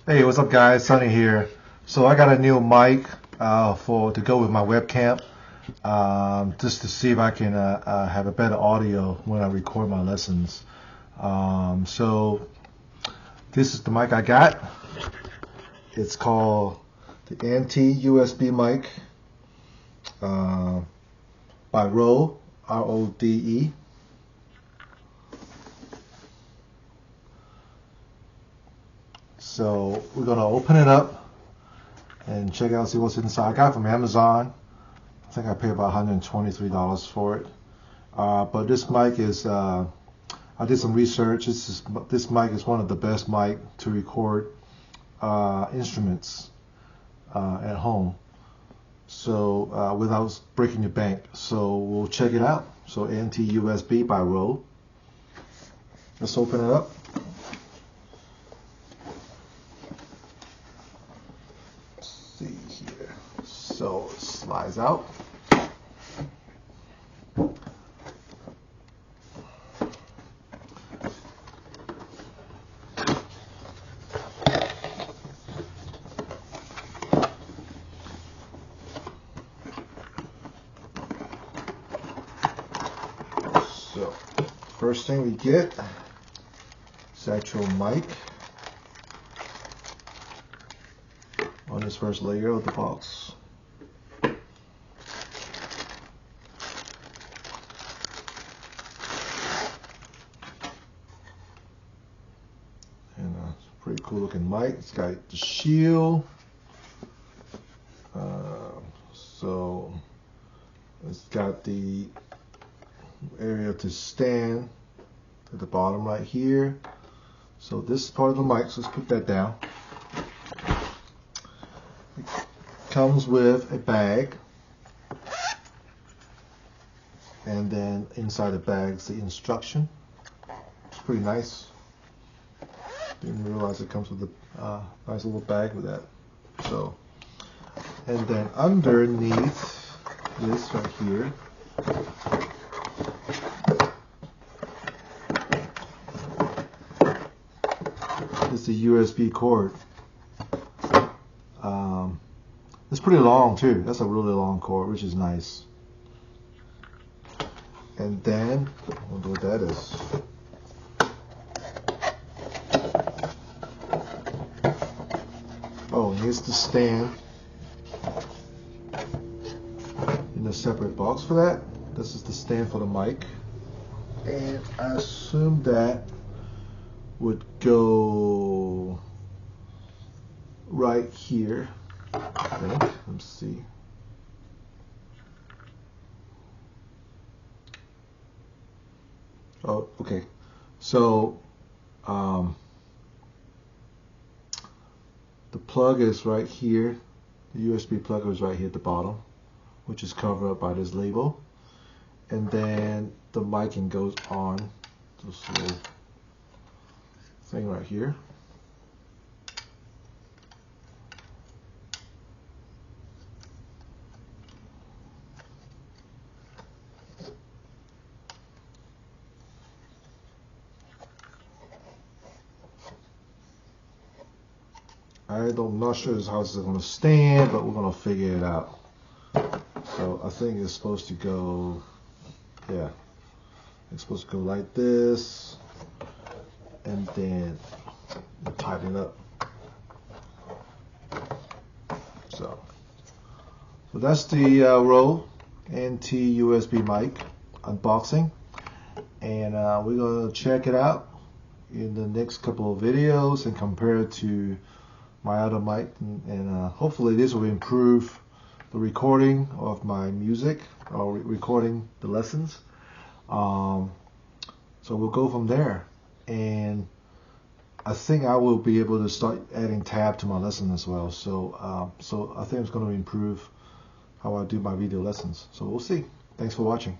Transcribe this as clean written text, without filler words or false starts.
Hey, what's up, guys? Sonny here. So I got a new mic to go with my webcam, just to see if I can have a better audio when I record my lessons. So this is the mic I got. It's called the anti-USB mic by RØDE, R-O-D-E. So we're gonna open it up and check out, see what's inside. I got it from Amazon. I think I paid about $123 for it. But this mic is, I did some research. This mic is one of the best mic to record instruments at home. So without breaking your bank. So we'll check it out. So anti-USB by RØDE. Let's open it up. See here. So it slides out. So first thing we get is actual mic on this first layer of the box. And it's a pretty cool looking mic. It's got the shield. So it's got the area to stand at the bottom right here. So this is part of the mic, so let's put that down. It comes with a bag, and then inside the bag is the instruction. It's pretty nice. Didn't realize it comes with a nice little bag with that. So, and then underneath this right here is the USB cord. It's pretty long too. That's a really long cord, which is nice. And then, I wonder what that is. Oh, and here's the stand in a separate box for that. This is the stand for the mic. And I assume that would go right here, I think. Let's see. Oh, okay. So the plug is right here. The USB plug is right here at the bottom, which is covered up by this label. And then the micing goes on this little thing right here. I'm not sure how this is going to stand, but we're going to figure it out. So I think it's supposed to go, yeah, it's supposed to go like this, and then tighten it up. So that's the RØDE anti-USB mic unboxing, and we're going to check it out in the next couple of videos and compare it to my other mic, and hopefully this will improve the recording of my music, or recording the lessons. So we'll go from there, and I think I will be able to start adding tab to my lesson as well. So so I think it's going to improve how I do my video lessons. So we'll see. Thanks for watching.